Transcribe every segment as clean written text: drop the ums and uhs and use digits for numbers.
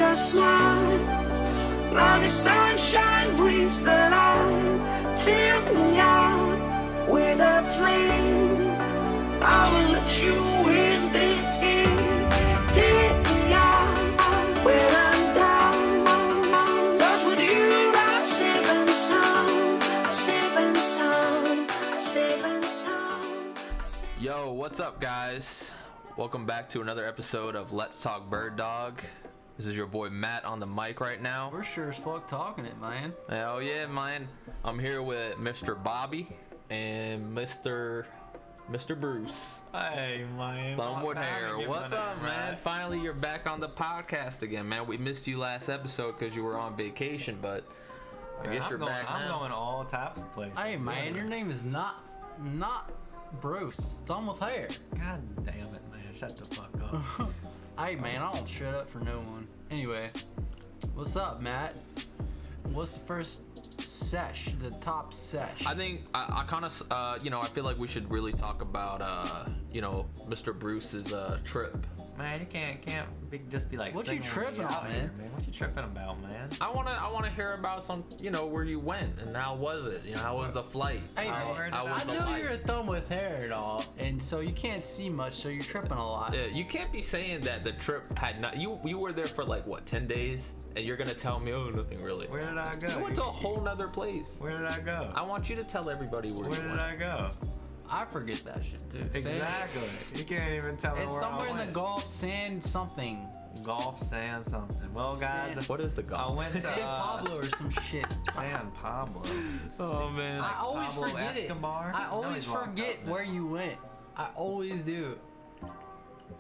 a smile. Now the sunshine brings the light. Fill me out with a flame. I will let you in this game. Take me out when I'm down. 'Cause with you I'm safe and sound. I'm safe and sound. I'm safe and sound. Yo, what's up, guys? Welcome back to another episode of Let's Talk Bird Dog. This is your boy Matt on the mic right now. We're sure as fuck talking it, man. Hell yeah, man. I'm here with Mr. Bobby and Mr. Bruce. Hey, man. Thumbwood hair. What's up, man? Finally, you're back on the podcast again, man. We missed you last episode because you were on vacation, but I guess you're back now. I'm going all types of places. Hey, man, your name is not Bruce. It's Thumbwood hair. God damn it, man. Shut the fuck up. Hey, man, I don't shut up for no one. Anyway, what's up, Matt? What's the first sesh, the top sesh? I think I kind of, I feel like we should really talk about, Mr. Bruce's trip. Man, you can't just be like, what you tripping on, man? What you tripping about, man? I wanna hear about some, where you went and how was it? How was the flight? Hey, man, I know you're a thumb with hair and all, and so you can't see much, so you're tripping a lot. Yeah, you can't be saying that the trip had not. You were there for like what, 10 days, and you're gonna tell me, oh, nothing really. Where did I go? You went to a whole nother place. Where did I go? I want you to tell everybody where you went. Where did I go? I forget that shit too. Exactly. You can't even tell me it's where somewhere I in went. the Gulf, sand something. Gulf, sand, something. Well, guys, Sand. What is the golf? I went to San Pablo or some shit. San Pablo. Oh man. I always Pablo forget Escobar? it. I No, always he's locked forget up, man. where you went. I always do.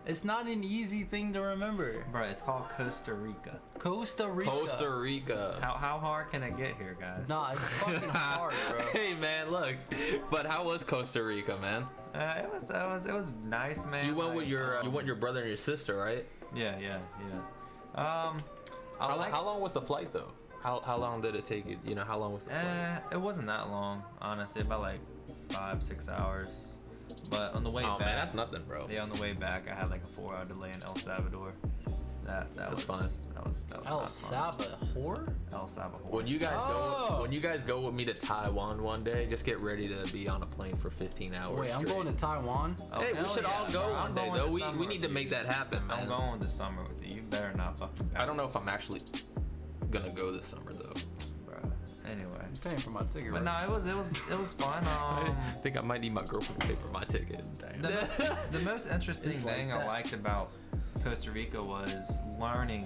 It's not an easy thing to remember. Bro, it's called Costa Rica. Costa Rica. Costa Rica. How hard can I get here, guys? Nah, it's fucking hard, bro. Hey man, look. But how was Costa Rica, man? It was nice, man. You went like, with your brother and your sister, right? Yeah. How long was the flight though? How long did it take you? How long was the flight? It wasn't that long, honestly. About like 5-6 hours. But on the way Oh back, man, that's nothing, bro. Yeah, on the way back, I had like a 4-hour delay in El Salvador. That was fine. That was El not fun. Salvador? El Salvador. When you guys go with me to Taiwan one day, just get ready to be on a plane for 15 hours. Wait, I'm straight. going to Taiwan? Oh, Hey, we hell should yeah, all go bro. one I'm day going though. this We summer need to with make you. that happen, man. I'm going this summer with you. You better not fucking. I don't know if I'm actually gonna go this summer though. Bro. Anyway. I'm paying for my ticket. But right no, it was fun. I think I might need my girlfriend to pay for my ticket. The most interesting It's like thing that. I liked about Costa Rica was learning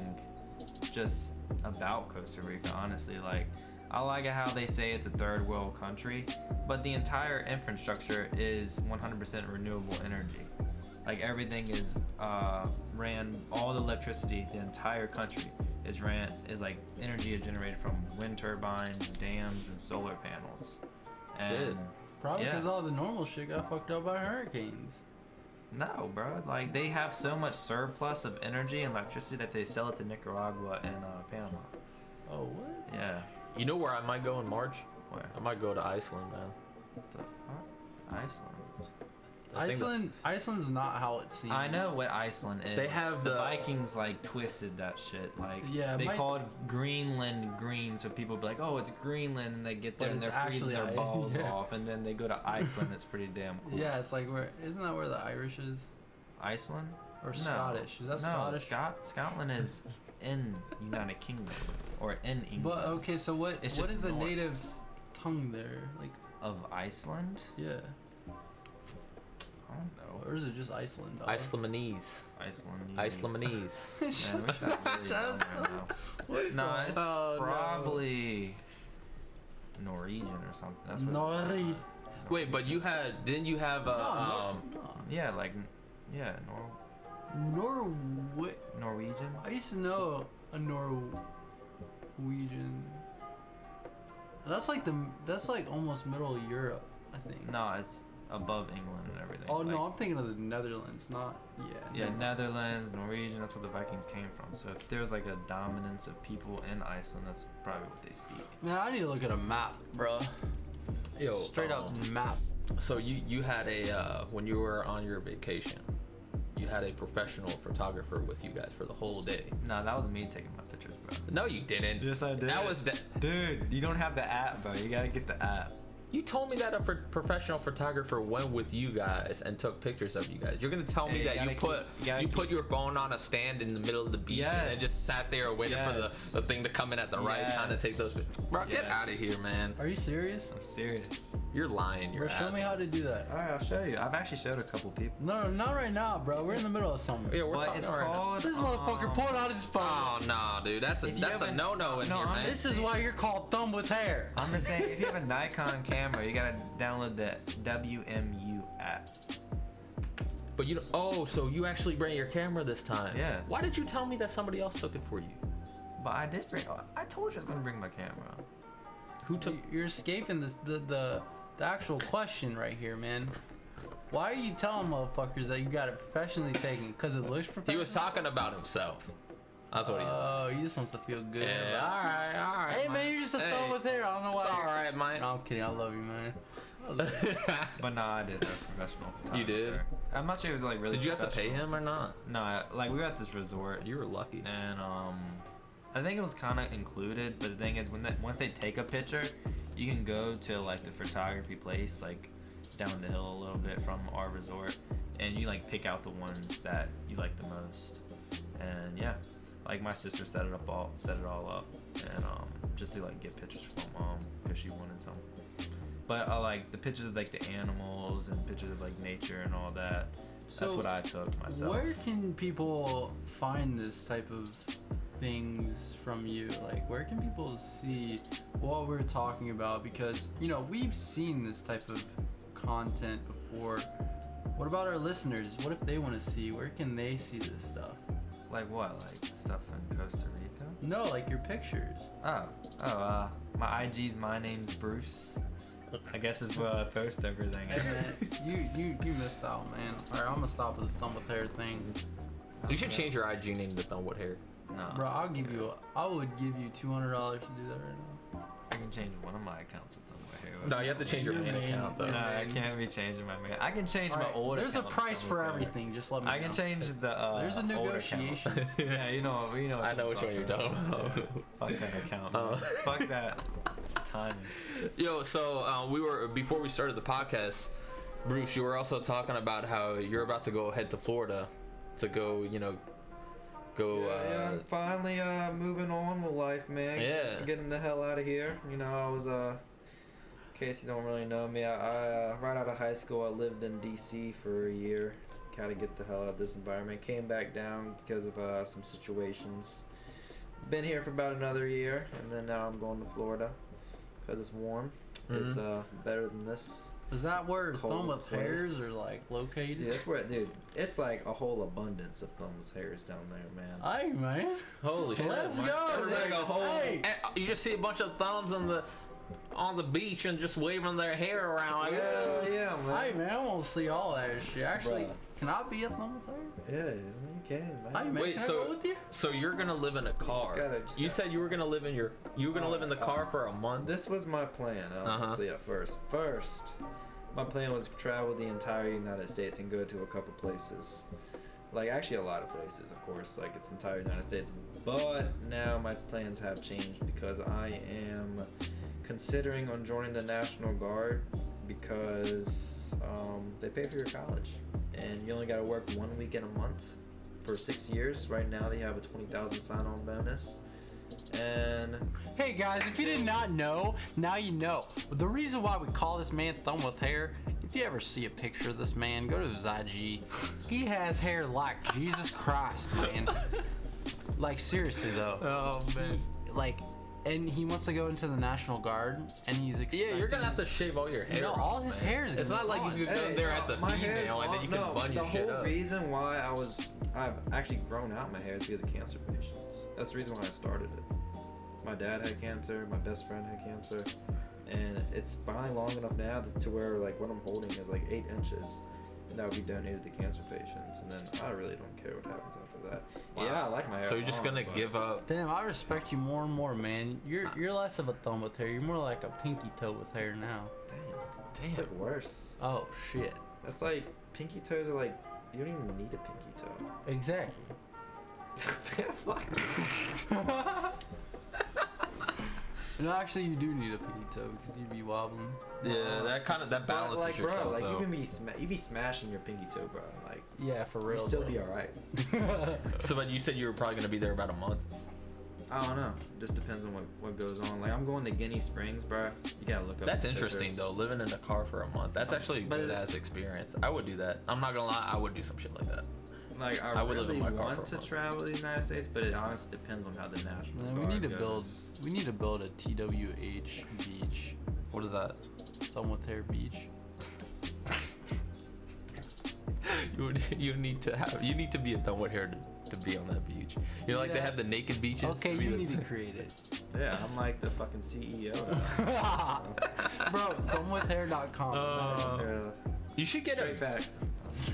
just about Costa Rica, honestly. Like, I like it how they say it's a third world country, but the entire infrastructure is 100% renewable energy. Like, everything is ran, all the electricity, the entire country is like energy is generated from wind turbines, dams, and solar panels. And Shit. Probably yeah. because all the normal shit got fucked up by hurricanes. No, bro. Like, they have so much surplus of energy and electricity that they sell it to Nicaragua and Panama. Oh, what? Yeah. You know where I might go in March? Where? I might go to Iceland, man. What the fuck? Iceland. I think Iceland's not how it seems. I know what Iceland is. They have the the- Vikings like twisted that shit. Like, Yeah, they my- called Greenland green, so people be like, "Oh, it's Greenland," and they get there But and it's they're freezing actually their balls yeah. off, and then they go to Iceland. That's pretty damn cool. Yeah, it's like isn't that where the Irish is? Iceland Or No. Scottish? Is that no, Scottish? Scotland is in United Kingdom or in England. But okay, so what It's what just is the north. native tongue there? Like, Of Iceland? yeah. I don't know. Or is it just Iceland? dog? Icelandese. Iceland. Icelandese. Man, we sound really dumb right now. No, it's Oh, no. probably Norwegian or something. That's what. Nori. Wait, but didn't you have No. Yeah, like, yeah, Norway. Norwegian. I used to know a Norwegian. That's like almost middle of Europe, I think. No, it's above England and everything. Oh like, no, I'm thinking of the Netherlands, not Yeah, no. Netherlands, Norwegian. That's where the Vikings came from. So if there's like a dominance of people in Iceland, that's probably what they speak. Man, I need to look at a map, bro. Yo, Straight up map. So you had a when you were on your vacation, you had a professional photographer with you guys for the whole day. No, that was me taking my pictures, bro. No, you didn't. Yes, I did. That was Dude, you don't have the app, bro. You gotta get the app. You told me that a professional photographer went with you guys and took pictures of you guys. You're gonna tell me Hey, that you put your phone on a stand in the middle of the beach and then just sat there waiting for the thing to come in at the right time to take those pictures. Bro, get out of here, man. Are you serious? I'm serious. You're lying. You're Bro, show me how to do that. All right, I'll show you. I've actually showed a couple people. No, not right now, bro. We're in the middle of something. Yeah, we're But talking it's right now. called. This motherfucker pulled out his phone. Oh no, dude, that's a no-no in here, man. This is why you're called thumb with hair. I'm just saying, if you have a Nikon camera, you gotta download the WMU app. But you so you actually bring your camera this time? Yeah. Why did you tell me that somebody else took it for you? But I did bring. I told you I was gonna bring my camera. Who took? You're escaping the actual question right here, man. Why are you telling motherfuckers that you got it professionally taken? Because it looks professional? He was talking about himself. That's what he said. Oh, he just wants to feel good. Yeah, all right. Hey, man, you're just a thumb with hair. I don't know why. It's all right, man. No, I'm kidding. I love you, man. But no, I did a professional photographer. You did? I'm not sure it was like really. Did you have to pay him or not? No, like we were at this resort. You were lucky. And I think it was kind of included. But the thing is, once they take a picture, you can go to like the photography place, like down the hill a little bit from our resort, and you like pick out the ones that you like the most. And yeah, like my sister set it all up, and just to like get pictures from my mom because she wanted some. But like the pictures of like the animals and pictures of like nature and all that. That's what I took myself. Where can people find this type of things from you? Like, where can people see what we're talking about? Because, you know, we've seen this type of content before. What about our listeners? What if they want to see? Where can they see this stuff? Like what? Like stuff in Costa Rica? No, like your pictures. My IG's my name's Bruce. I guess is where I post everything. Hey man, you missed out, man. Alright, I'm gonna stop with the thumb with hair thing. You should change your IG name to Thumb with Hair. No. Bro, I would give you $200 to do that right now. I can change one of my accounts with them right here. No, you have to change your main main- account though. No, I can't be changing my main. I can change my Alright, old. there's a account price to for Thumb with Hair. everything. Just let me know. I can change the. There's a old account. negotiation. Yeah, you know. I know which one you're talking about. Fuck that account. Man. Fuck that timing. Yo, so before we started the podcast, Bruce, you were also talking about how you're about to go head to Florida to go, Yeah, I'm finally moving on with life, man. Yeah. Getting the hell out of here. You know, I was in case you don't really know me, I right out of high school I lived in DC for a year. Kind of get the hell out of this environment. Came back down because of some situations. Been here for about another year, and then now I'm going to Florida because it's warm. Mm-hmm. It's better than this. Is that where Cold thumb with place. hairs are like located? Yeah, it's where, dude. It's like a whole abundance of thumbs hairs down there, man. Hey man, Holy shit! let's man. go. It's like a whole. Hey. And you just see a bunch of thumbs on the beach and just waving their hair around like, Hell yeah, man. Hey man, I want to see all that shit. Actually, Bruh. can I be a thumb with hair? Yeah, you can, man. Hey man, Wait, can I so go with you? so you're gonna live in a car? Just You gotta- said you were gonna live in the car for a month. This was my plan, honestly, at first. First, my plan was to travel the entire United States and go to a couple places. Like, actually a lot of places, of course, like it's the entire United States. But now my plans have changed because I am considering on joining the National Guard because they pay for your college. And you only got to work 1 week in a month for 6 years. Right now they have a $20,000 sign-on bonus. And Hey guys, if you did not know, now you know. The reason why we call this man thumb with hair, if you ever see a picture of this man, go to his IG. He has hair like Jesus Christ, man. Like seriously though. Oh man. And he wants to go into the National Guard, and he's expecting. Yeah, you're gonna have to shave all your hair. No, off, all his man. hair is It's gonna not be like you gone. could go there as a my hair's female and then you can bun your shit The up. whole reason why I've actually grown out my hair is because of cancer patients. That's the reason why I started it. My dad had cancer, my best friend had cancer, and it's finally long enough now to where like what I'm holding is like 8 inches, and that would be donated to cancer patients, and then I really don't care what happens after that. Wow. Yeah, I like my hair. So you're just long, gonna but- give up? Damn, I respect you more and more, man. You're less of a thumb with hair. You're more like a pinky toe with hair now. Damn, it's like worse. Oh shit. That's like pinky toes are like You don't even need a pinky toe. Exactly. Fuck. No, actually, you do need a pinky toe because you'd be wobbling. Yeah, that balances like, yourself. bro, like though. you be smashing your pinky toe, bro. Like, Yeah, for real. you'll still bro. be alright. So, but you said you were probably gonna be there about a month. I don't know. Just depends on what goes on. Like, I'm going to Guinea Springs, bro. You gotta look up. That's the interesting pictures. though. Living in a car for a month. That's actually a But good ass experience. I would do that. I'm not gonna lie. I would do some shit like that. Like, I would live really in my car want for a to month. travel the United States, but it honestly depends on how the national. Man, we Guard need to build. goes. We need to build a TWH beach. What is that? Thumb with hair beach. You need to be a thumb with hair to be on that beach. You know, like they Yeah. have the naked beaches. Okay, Be you the- need to create it. Yeah, I'm like the fucking CEO. Bro, thumbwithhair.com. Yeah. You should get Straight a. facts.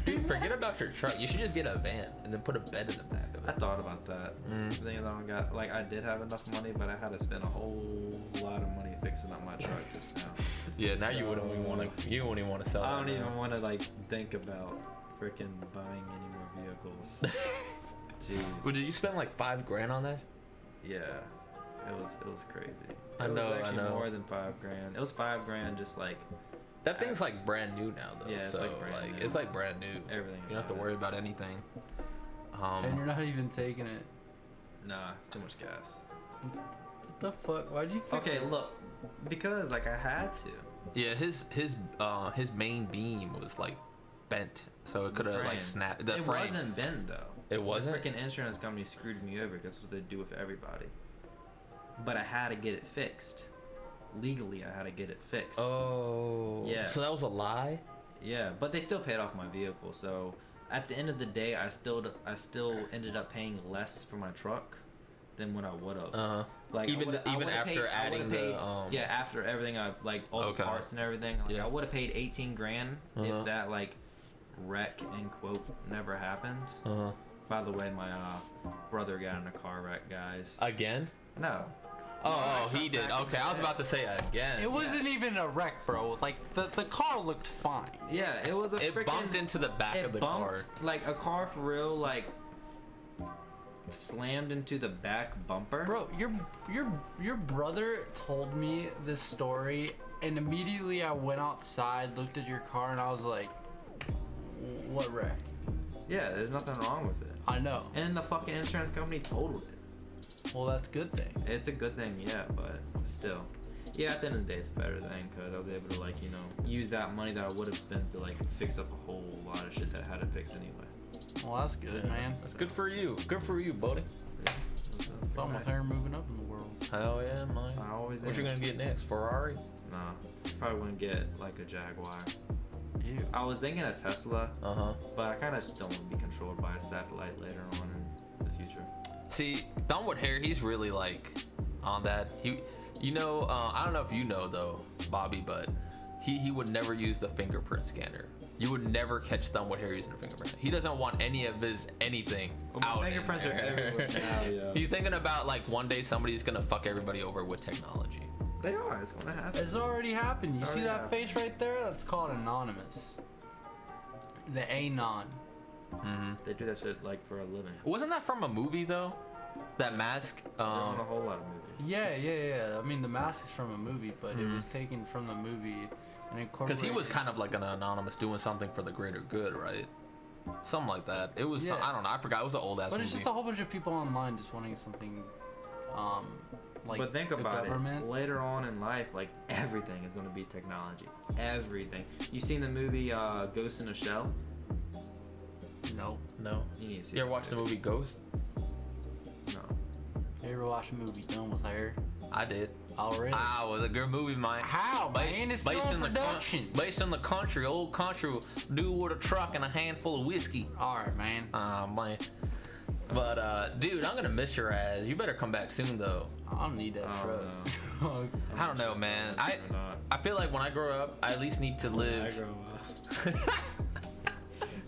Dude, forget about your truck. You should just get a van and then put a bed in the back of I it. thought about that. The thing is, I don't got like I did have enough money, but I had to spend a whole lot of money fixing up my truck just now. Yeah, now you wouldn't even So- want to. You wouldn't even want to sell. I that don't now. even want to like think about freaking buying any more vehicles. Jeez. Well, did you spend like $5,000 on that? Yeah, it was crazy. I It know, was I actually know. more than $5,000. It was $5,000 just like That thing's like brand new now, though. Yeah, it's so like brand new. it's like brand new. everything. You don't have to about worry about anything. And you're not even taking it. it. Nah, it's too much gas. What the fuck? Why'd you fix Okay, it? look, because like I had to. Yeah, his main beam was like bent, so it could have like frame. snapped. The It frame. wasn't bent though. It wasn't? The freaking insurance company screwed me over. That's what they do with everybody. But I had to get it fixed. Legally, I had to get it fixed. Oh. Yeah. So that was a lie. Yeah, but they still paid off my vehicle. So at the end of the day, I still ended up paying less for my truck than what I would have. Like Even after adding the yeah, after everything, I like all Okay. the parts and everything. Like, Yeah. I would have paid $18,000 Uh-huh. if that like wreck in quote never happened. By the way, my brother got in a car wreck, guys. Again? No. Oh, he did. back in Okay, the I was day. about to say again. It wasn't even a wreck, bro. Like the car looked fine. Yeah, it was a It freaking, bumped into the back it of the bumped, car. like a car for real, like slammed into the back bumper. Bro, your brother told me this story, and immediately I went outside, looked at your car, and I was like, "What wreck?" Yeah, there's nothing wrong with it. I know. And the fucking insurance company totaled it. Well, that's a good thing. It's a good thing, yeah, but still. Yeah, at the end of the day, it's a better thing because I was able to, like, you know, use that money that I would have spent to, like, fix up a whole lot of shit that I had to fix anyway. Well, that's good, man. That's good for you. Good for you, buddy. Thumb with hair moving up in the world. Hell yeah, man. I always What you am. gonna get next? Ferrari? Nah, probably wouldn't get, like, a Jaguar. Ew. I was thinking a Tesla, Uh-huh. but I kind of just don't want to be controlled by a satellite later on in the future. See, Thumb with hair, he's really like on that. You know, I don't know if you know though, Bobby, but he would never use the fingerprint scanner. You would never catch Thumb with hair using a fingerprint. He doesn't want any of his anything Well, my out. in fingerprints are there. everywhere now, yo. He's thinking about like one day somebody's gonna fuck everybody over with technology. They are. It's gonna happen. It's already happened. You It's see already that happened. face right there? That's called anonymous. The anon. They do that shit like for a living. Wasn't that from a movie though? That mask. They're on a whole lot of movies. Yeah. I mean, the mask is from a movie, but it was taken from the movie and incorporated. Because he was kind of like an anonymous doing something for the greater good, right? Something like that. It was. Yeah. I don't know. I forgot. It was an old ass But movie. it's just a whole bunch of people online just wanting something, like But think the about government. it. Later on in life, like everything is gonna be technology. Everything. You seen the movie Ghost in a Shell? No. No. You need to see. You ever that watched the movie Ghost? No. You ever watch a movie done with hair? I did. Already. Ah, it was a good movie, man. How, man? It's still in the production. based in the country, old country dude with a truck and a handful of whiskey. All right, man. Man. But dude, I'm gonna miss your ass. You better come back soon, though. I don't need that Oh, truck. I don't know, man. I'm sure not. I feel like when I grow up, I at least need to live. grow up.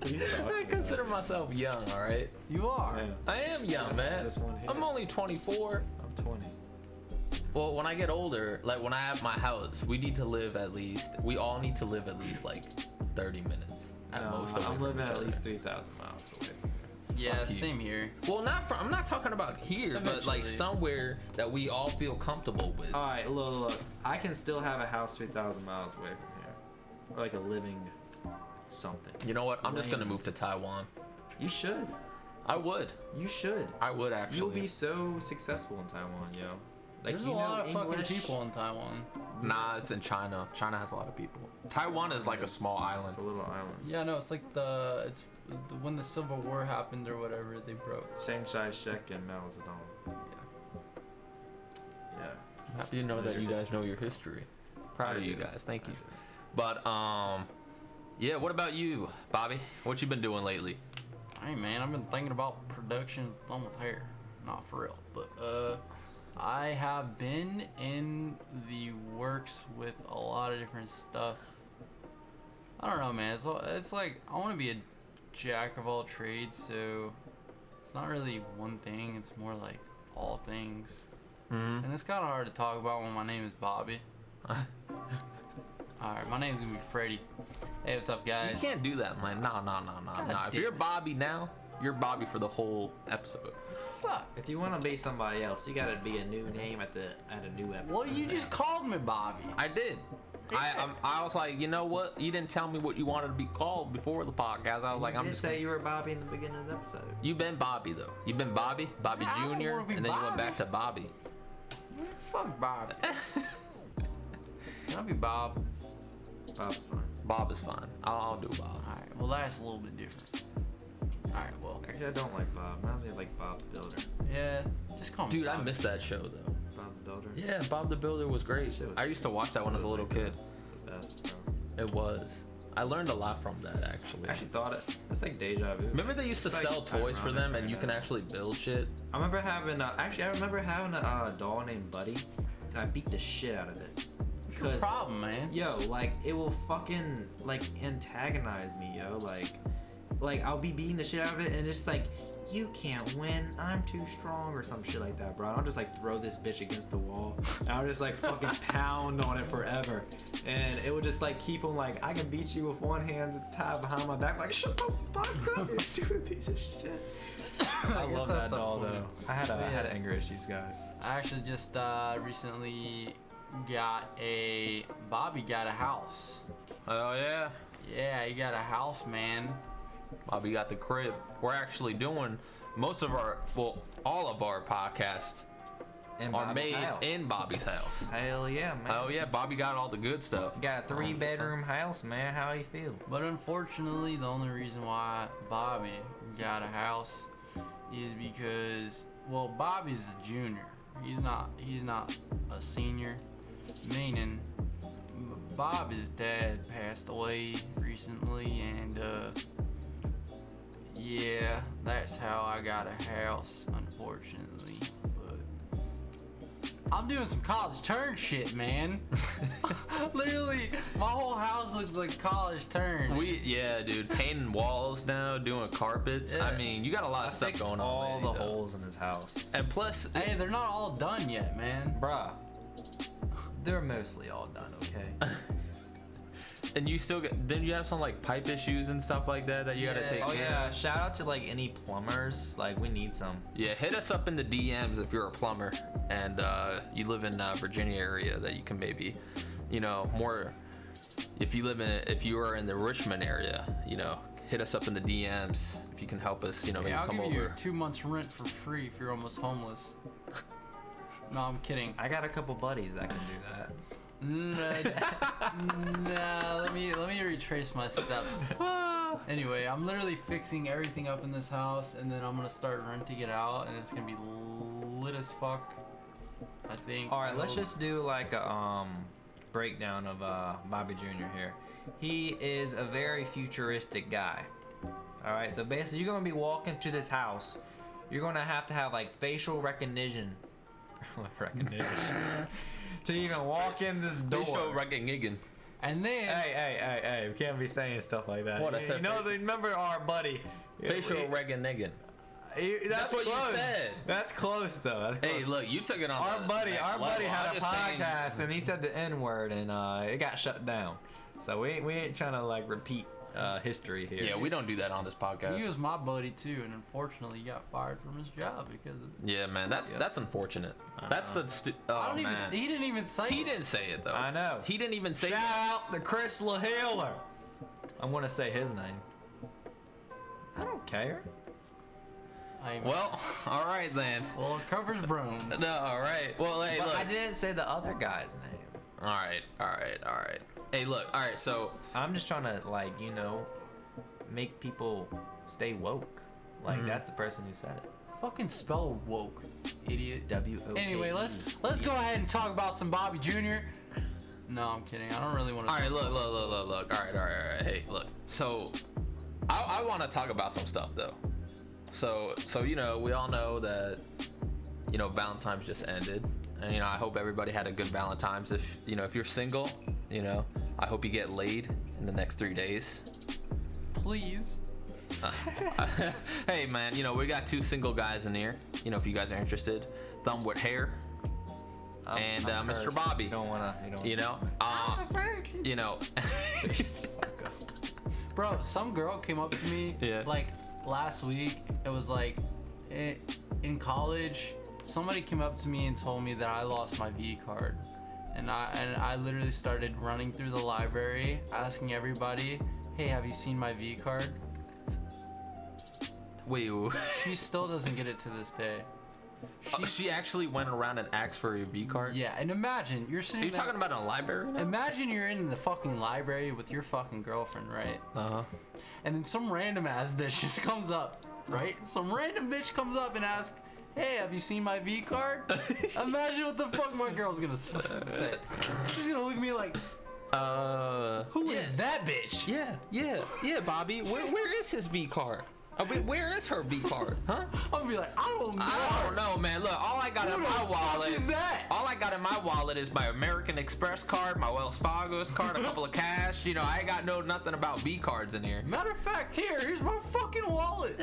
I consider myself young, all right? You are. I am young, man. This one here. I'm only 24. I'm 20. Well, when I get older, like when I have my house, we all need to live at least like 30 minutes at No, most. Away I'm from living each at other. least 3,000 miles away. Yeah, Fuck you. same here. Well, I'm not talking about here, but like Eventually. somewhere that we all feel comfortable with. All right, look. I can still have a house 3,000 miles away from here, or like a living something. You know what? I'm just gonna Lanes. move to Taiwan. You should. I would. You should. I would actually. You'll be so successful in Taiwan, yo. Like, There's you a lot of know fucking English. people in Taiwan. Nah, it's in China. China has a lot of people. Taiwan is like a small island. It's a little island. Yeah, no, it's like when the Civil War happened or whatever, they broke. Chiang Kai-shek and Mao Zedong. Yeah. Happy to know that you guys know your history. Proud of you guys. Thank you. But yeah. What about you, Bobby? What you been doing lately? Hey man, I've been thinking about production done with hair. Not for real, but I have been in the works with a lot of different stuff. I don't know, man. It's like I want to be a jack of all trades, so it's not really one thing. It's more like all things. Mm-hmm. And it's kind of hard to talk about when my name is Bobby. Alright, my name's gonna be Freddy. Hey, what's up, You guys? can't do that, man. No. If damn you're it. Bobby now, you're Bobby for the whole episode. Fuck. If you want to be somebody else, you gotta be a new name at a new episode. Well, you just called me Bobby. I did. I was like, you know what? You didn't tell me what you wanted to be called before the podcast. I was like, You I'm didn't just. say you were Bobby in the beginning of the episode. You've been Bobby though. You've been Bobby I don't Jr., wanna be and then you went back Bobby. to Bobby. Fuck Bobby. Can I be Bob? Bob's fine. Bob is fine. I'll do Bob. Alright, well that's a little bit different. Alright, well. Actually, I don't like Bob. I really like Bob the Builder. Yeah, just call me Dude, I Bobby. missed that show though. Bob the Builder. Yeah, Bob the Builder was great. Shit was- I used to watch that when I was a little kid. The best, bro. It was. I learned a lot from that actually. I actually thought it's like deja vu. Remember they used to It's like sell toys for them, ironic and you right can now. actually build shit. I remember having a doll named Buddy, and I beat the shit out of it. What's your problem, man? Yo, like it will fucking like antagonize me, yo. Like I'll be beating the shit out of it, and it's like, you can't win. I'm too strong, or some shit like that, bro. I'll just like throw this bitch against the wall, and I'll just like fucking pound on it forever, and it would just like keep him like, I can beat you with one hand tied behind my back. Like, shut the fuck up, you stupid piece of shit. I guess love that's that the doll point. though. I had Yeah. anger issues, guys. I actually just recently Bobby got a house. Oh yeah. Yeah, he got a house, man. Bobby got the crib. We're actually doing all of our podcasts In are Bobby's made house. in Bobby's house. Hell yeah, man. Oh yeah, Bobby got all the good stuff. You got a 3-bedroom house, man. How you feel? But unfortunately, the only reason why Bobby got a house is because, well, Bobby's a junior. He's not a senior. Meaning, Bobby's dad passed away recently, and yeah, that's how I got a house, unfortunately. But I'm doing some college turn shit, man. Literally, my whole house looks like college turn. Yeah, dude, painting walls now, doing carpets. Yeah. I mean, you got a lot of stuff Fixed going on. all lately, the though. holes in his house. And plus, Hey, they're not all done yet, man. Bruh, they're mostly all done, okay? and you still get. Then you have some like pipe issues and stuff like that you gotta Yeah. take Oh care yeah, of. shout out to like any plumbers. Like we need some. Yeah, hit us up in the DMs if you're a plumber and you live in Virginia area that you can maybe, more. If you are in the Richmond area, hit us up in the DMs if you can help us. Maybe Yeah, I'll come give over. you 2 months rent for free if you're almost homeless. No, I'm kidding. I got a couple buddies that can do that. Nah, let me retrace my steps. Anyway, I'm literally fixing everything up in this house, and then I'm gonna start renting it out, and it's gonna be lit as fuck. I think. All right, let's just do like a breakdown of Bobby Jr. here. He is a very futuristic guy. All right, so basically you're gonna be walking to this house. You're gonna have like facial recognition. To even walk in this door. Facial recognition. And then. Hey, we can't be saying stuff like that. What, I said remember our buddy. Facial recognition. That's what you close. said. That's close though. That's Hey, close. look, you took it on. Our the buddy next had level. a I'm just saying- podcast and he said the N word and it got shut down. So we ain't trying to like repeat history here. Yeah, we don't do that on this podcast. He was my buddy too, and unfortunately, he got fired from his job because of it. Yeah, man, that's unfortunate. That's the I don't man. He didn't even say He it. didn't say it though. I know. He didn't even say. Shout out to Chris LaHiller. I'm gonna say his name. I don't care. Well, all right then. Well, it covers Brown. No, all right. Well, hey, But look. I didn't say the other guy's name. All right. Hey, look. All right, so I'm just trying to, like, you know, make people stay woke. Like, that's the person who said it. Fucking spell woke, idiot. W-O-K-E. Anyway, let's go ahead and talk about some Bobby Jr. No, I'm kidding. I don't really want to. all right, look. All right. Hey, look. So, I want to talk about some stuff though. So you know, we all know that, you know, Valentine's just ended, and you know, I hope everybody had a good Valentine's. If you're single, you know, I hope you get laid in the next 3 days. Please. Hey man, you know, we got 2 single guys in here. You know, if you guys are interested, Thumb with Hair and I'm Mr. cursed. Bobby. You don't wanna. You know, you know. Bro, some girl came up to me Yeah. like last week. It was like in college, somebody came up to me and told me that I lost my V card. And I literally started running through the library asking everybody, "Hey, have you seen my V card?" Wait. She still doesn't get it to this day. She actually went around and asked for a V card. Yeah, and imagine you're sitting Are you there- talking about in a library? Now? Imagine you're in the fucking library with your fucking girlfriend, right? Uh-huh. And then some random ass bitch just comes up, right? Some random bitch comes up and asks, "Hey, have you seen my V card?" Imagine what the fuck my girl's gonna say. She's gonna look at me like, "Who is that bitch?" Yeah, Bobby. Where is his V card? I mean, where is her V card? Huh? I'm gonna be like, "I don't know." I don't know, man. Look, all I got in Who my the fuck wallet is that? All I got in my wallet is my American Express card, my Wells Fargo's card, a couple of cash. You know, I ain't got nothing about V cards in here. Matter of fact, here's my fucking wallet.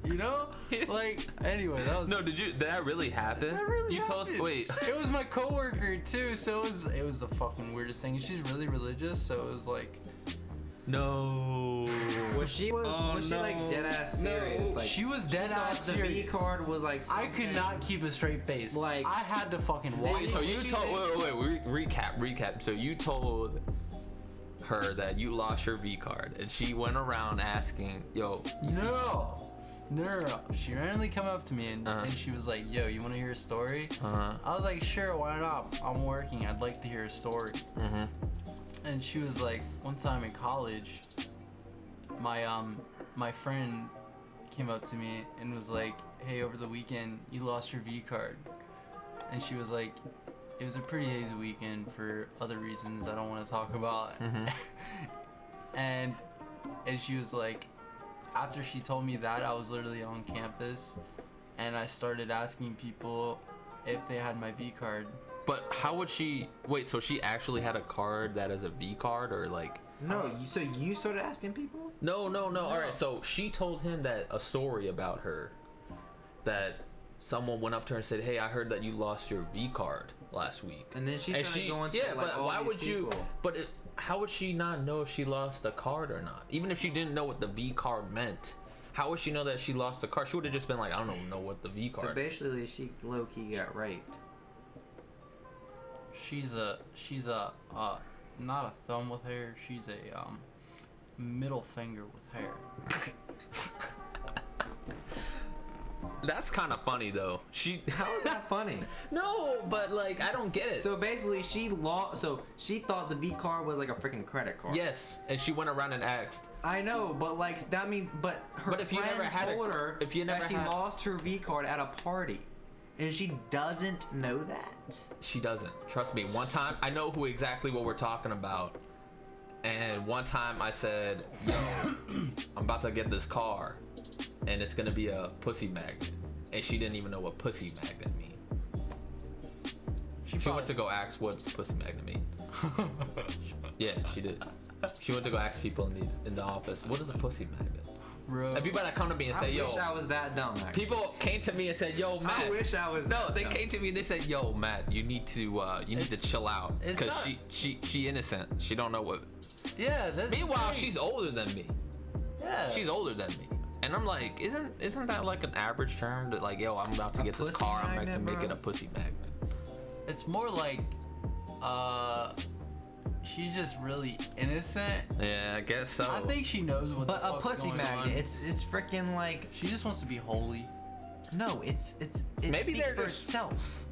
You know, like anyway, that was. No, did that really happen? That really you told us. happened. Wait. It was my coworker too, so it was the fucking weirdest thing. She's really religious, so it was like. No. Was she like dead ass serious? No. Like She was dead ass the serious. V card was like. I could not keep a straight face. Like- I had to fucking walk. Wait, so you told. Wait. Recap. So you told her that you lost your V card, and she went around asking, "Yo, you see?" No. She randomly come up to me and she was like, "Yo, you want to hear a story?" I was like, "Sure, why not? I'm working. I'd like to hear a story." And she was like, one time in college, my friend came up to me and was like, "Hey, over the weekend, you lost your V card." And she was like, it was a pretty hazy weekend for other reasons I don't want to talk about. and she was like, after she told me that, I was literally on campus and I started asking people if they had my V card. But how would she? Wait, so she actually had a card that is a V card, or like? No, so you started asking people? No. All right, so she told him that a story about her, that someone went up to her and said, "Hey, I heard that you lost your V card last week." And then she started going to like but all why these would you? people. But how would she not know if she lost a card or not? Even if she didn't know what the V card meant, how would she know that she lost a card? She would have just been like, "I don't know what the V card." So basically, she low key got raped. She's a not a thumb with hair. She's a middle finger with hair. That's kind of funny though. How is that funny? No, but like I don't get it. So basically, she lost. So she thought the V card was like a freaking credit card. Yes, and she went around and asked. I know, but like that means, but her But if you friend never had told her if you never that she had- lost her V card at a party, and she doesn't know that. She doesn't. Trust me. One time, I know exactly what we're talking about. And one time I said, "Yo, I'm about to get this car, and it's gonna be a pussy magnet." And she didn't even know what pussy magnet mean. She went to go ask what's pussy magnet mean. Yeah, she did. She went to go ask people in the office, "What is a pussy magnet?" Bro. And people that come to me and say, I "Yo," wish I was that dumb. Actually. people came to me and said, "Yo, Matt." I wish I was. No, that they dumb. came to me and they said, "Yo, Matt, you need to chill out It's because not- she innocent. She don't know what." Yeah, that's Meanwhile, great. she's older than me. Yeah. She's older than me. And I'm like, isn't that like an average term that like, yo, I'm about to get this pussy car, I'm about to magnet, make bro? it a pussy magnet. It's more like, she's just really innocent. Yeah, I guess so. I think she knows what But the a fuck's pussy going magnet, on. it's freaking like She just wants to be holy. no, it Maybe speaks they're for just- itself.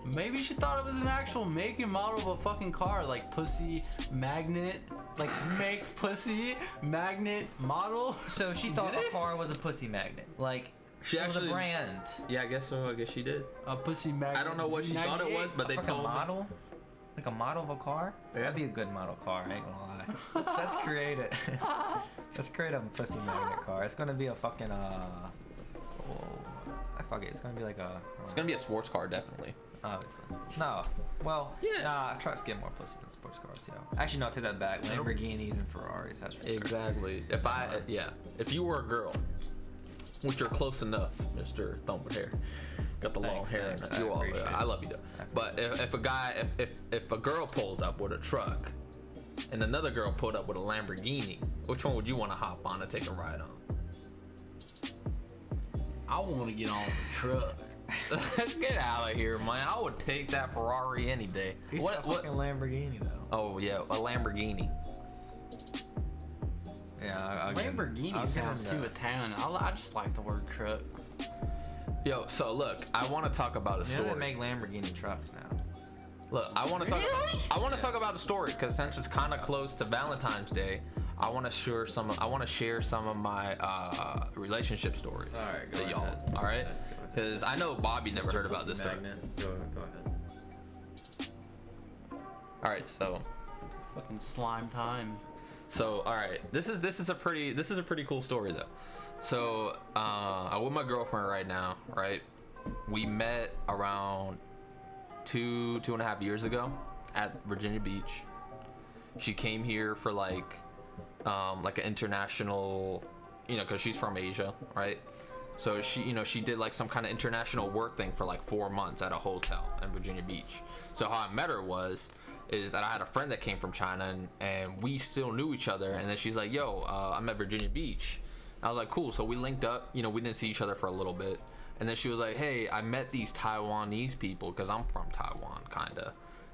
Maybe she thought it was an actual make and model of a fucking car, like pussy magnet, like make pussy magnet model. So she thought Did a it? car was a pussy magnet. Like She it was actually- a brand. Yeah, I guess so. I guess she did. A pussy magnet. I don't know what she thought it was, but they Like told a me. model? Like a model of a car? Yeah. That'd be a good model car, I ain't gonna lie. Let's create it. Let's create a pussy magnet car. It's gonna be a fucking I fuck it. It's gonna be like a. It's gonna be a sports car, definitely. Obviously. No. Well, Yeah. nah, trucks get more pussy than sports cars, yo. Actually, no, take that back. Lamborghinis and Ferraris, that's for sure. Exactly. If you were a girl, which you're close enough, Mr. Thumb with hair, got the long Thanks, hair. thanks. And I you all, appreciate I it. love you though. But if a girl pulled up with a truck, and another girl pulled up with a Lamborghini, which one would you want to hop on and take a ride on? I want to get on the truck. Get out of here, man! I would take that Ferrari any day. He's a fucking Lamborghini, though. Oh yeah, a Lamborghini. Yeah, I'll give him- Lamborghini I'll give sounds him too that. Italian. I just like the word truck. Yo, so look, I want to talk about a You know story. they make Lamborghini trucks now. Look, I want to talk. I want to talk about a story because since it's kind of close to Valentine's Day, I want to share some. I want to share some of my relationship stories All right, go to y'all. ahead. All right, Go ahead. because I know Bobby never heard about this story. Go ahead. All right, so Fucking slime time. all right, this is a pretty cool story though. So I'm with my girlfriend right now. Right, we met around 2.5 years ago at Virginia Beach. She came here for like an international, because she's from Asia, right? So she did like some kind of international work thing for like 4 months at a hotel in Virginia Beach. So how I met her is that I had a friend that came from China and we still knew each other. And then she's like, yo, I'm at Virginia Beach. I was like, cool. So we linked up, we didn't see each other for a little bit. And then she was like, hey, I met these Taiwanese people because I'm from Taiwan, kind of.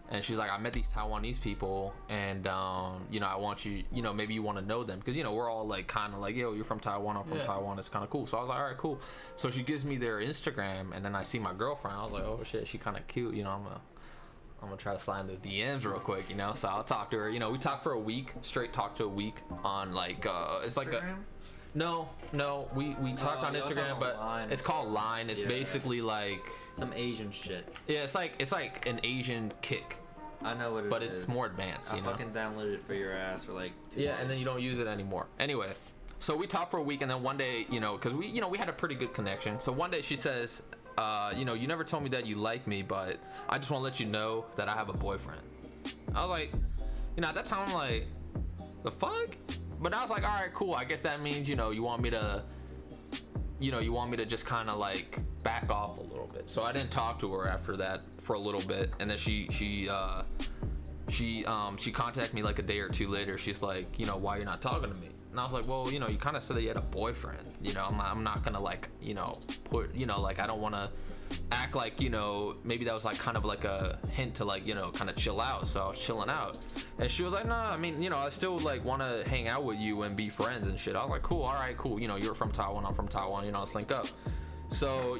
And she's like, I met these Taiwanese people and, I want you, maybe you want to know them. Because, we're all like kind of like, yo, you're from Taiwan, I'm from Taiwan. It's kind of cool. So I was like, all right, cool. So she gives me their Instagram and then I see my girlfriend. I was like, oh, shit, she kind of cute. I'm going to try to slide in the DMs real quick, So I'll talk to her. We talked for a week, straight talked to a week on like, it's like Instagram? No, we talk on y'all talk Instagram, on but Line it's or called something. Line. It's Yeah. basically like, Some Asian shit. yeah, it's like an Asian Kick, I know what it is. but it's more advanced, I fucking downloaded it for your ass for like 2 Yeah, and then days. you don't use it anymore. Anyway, so we talked for a week, and then one day, because we had a pretty good connection. So one day she says, you never told me that you like me, but I just want to let you know that I have a boyfriend. I was like, at that time I'm like, the fuck? But I was like, all right, cool. I guess that means, you want me to, just kind of like back off a little bit. So I didn't talk to her after that for a little bit, and then she contacted me like a day or two later. She's like, why you're not talking to me? And I was like, well, you kind of said that you had a boyfriend. I'm not gonna like, put, like I don't want to act like, maybe that was like kind of like a hint to like, kind of chill out. So I was chilling out, and she was like, no, I mean, I still like want to hang out with you and be friends and shit. I was like, cool, all right, cool. You're from Taiwan, I'm from Taiwan. Let's link up. So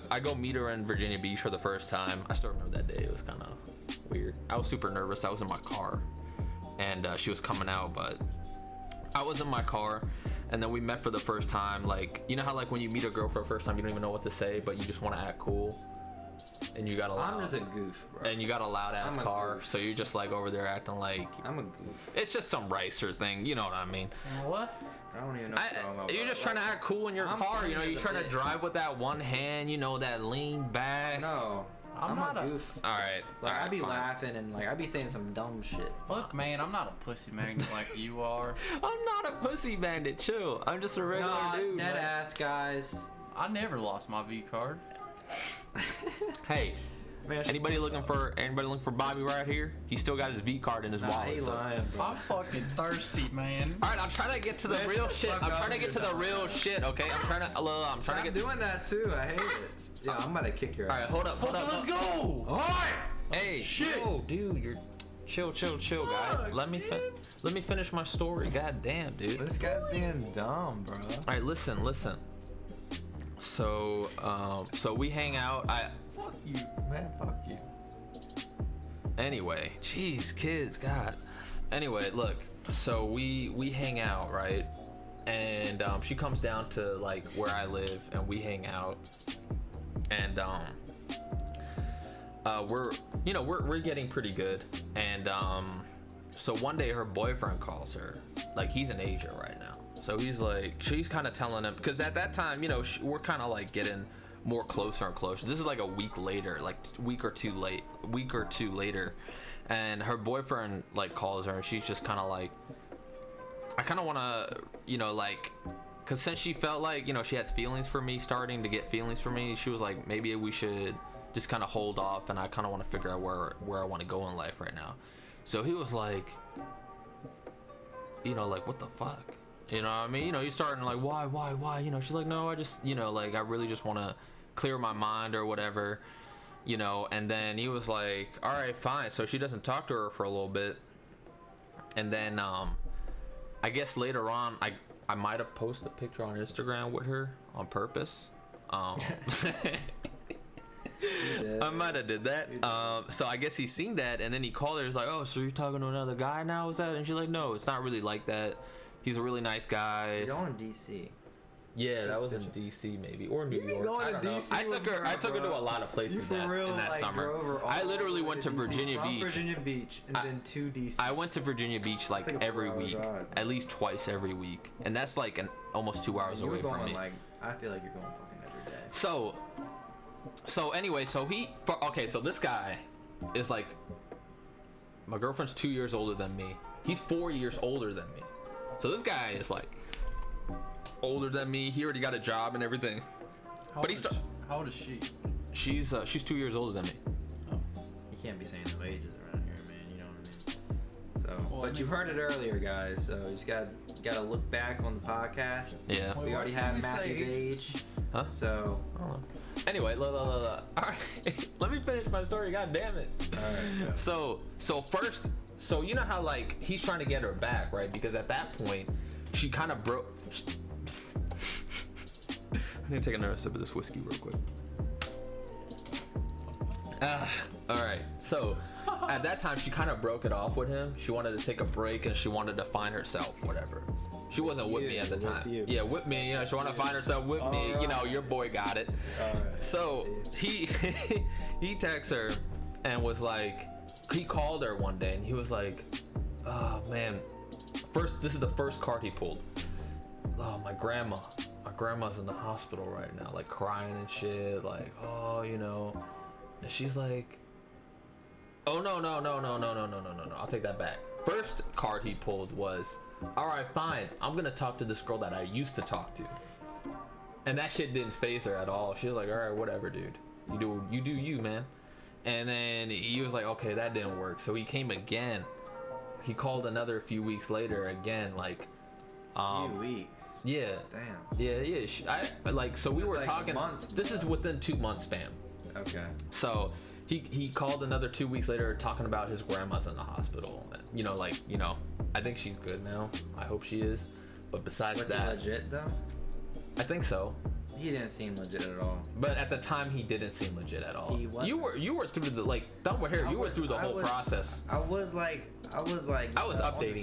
I go meet her in Virginia Beach for the first time. I still remember that day. It was kind of weird. I was super nervous. I was in my car, and she was coming out, but I was in my car, and then we met for the first time. Like, how like when you meet a girl for the first time, you don't even know what to say, but you just want to act cool, and you got a loud, I'm just a goof, bro. and you got a loud ass I'm a car, goof. so you're just like over there acting like I'm a goof. it's just some ricer thing. You know what I mean? What? I don't even know what's going on. You're just trying to act cool in your I'm car. funny You're as a trying to bitch. drive with that one hand. That lean back. No, I'm not a a- goof. All right. Like all right, I be fine. laughing and like I be saying some dumb shit. Look, man, I'm not a pussy magnet like you are. I'm not a pussy bandit. Chill. I'm just a regular Nah, dude. dead man. ass guys. I never lost my V card. Hey, Man, Anybody looking for Bobby right here? He still got his V card in his wallet. He So. lying, bro. I'm fucking thirsty, man. All right, I'm trying to get to the real shit. I'm trying to get to the real shit. Okay, I'm trying to Stop get. doing that too. I hate it. Yeah, I'm about to kick your All right, ass. hold up. Let's go. All right. Hey, shit. yo, dude, you're chill, guys. Let me finish my story. God damn, dude. This guy's being dumb, bro. All right, listen. So, we hang out. Fuck you. Man, fuck you. Anyway, jeez, kids, God. Anyway, look. So we hang out, right? And she comes down to like where I live, and we hang out. And we're getting pretty good. And so one day her boyfriend calls her. Like, he's in Asia right now. So she's kind of telling him, because at that time, we're kind of like getting more closer and closer. This is like a week later, like week or two later, and her boyfriend like calls her, and she's just kind of like, I kind of want to, like, because since she felt like, she has starting to get feelings for me, she was like, maybe we should just kind of hold off, and I kind of want to figure out where I want to go in life right now. So he was like, like, what the fuck? You know what I mean? He's starting like, why? She's like, no, I just, like, I really just want to clear my mind or whatever, and then he was like, all right, fine. So she doesn't talk to her for a little bit. And then, I guess later on, I might have posted a picture on Instagram with her on purpose. I might have did that. So I guess he's seen that, and then he called her. He's like, oh, so you're talking to another guy now? Is that? And she's like, no, it's not really like that. He's a really nice guy. You're going to DC. Yeah, that was in DC maybe, or New York. Going I to don't know. DC I took her to a lot of places in that summer. I literally went to Virginia Beach. Virginia Beach and then to DC. I went to Virginia Beach like every week, at least twice every week, and that's like almost 2 hours away from me. I feel like you're going fucking every day. So anyway, so this guy is like, my girlfriend's 2 years older than me. He's 4 years older than me. So this guy is like older than me. He already got a job and everything. How old is she? She's 2 years older than me. Oh. You can't be saying the wages around here, man. You know what I mean? So, but you heard it earlier, guys. So you just gotta look back on the podcast. Yeah. We already have Matthew's age. Huh? So. I don't know. Anyway, all right. Let me finish my story. God damn it. All right. Yeah. So first, you know how like he's trying to get her back, right? Because at that point, she kind of broke. I need to take another sip of this whiskey real quick. All right. So at that time, she kind of broke it off with him. She wanted to take a break and she wanted to find herself, whatever. She wasn't with me at the time. Yeah, with me. She wanted to find herself with me. Right. Your boy got it. All right. So he texts her and was like, he called her one day and he was like, oh man, this is the first card he pulled. Oh, my grandma's in the hospital right now, like crying and shit, like, oh, and she's like, oh, no, I'll take that back. First card he pulled was, all right, fine, I'm gonna talk to this girl that I used to talk to. And that shit didn't faze her at all. She was like, all right, whatever, dude, you do you, man. And then he was like, okay, that didn't work. So he came again. He called another few weeks later again, like, few weeks. Yeah. Damn. Yeah. So we were like talking. This is within 2 months span. Okay. So he called another 2 weeks later, talking about his grandma's in the hospital. I think she's good now. I hope she is. But besides Was that, he legit though? I think so. He didn't seem legit at all. But at the time, he didn't seem legit at all. He wasn't. You were through the done with hair. You were through the whole process. I was updating.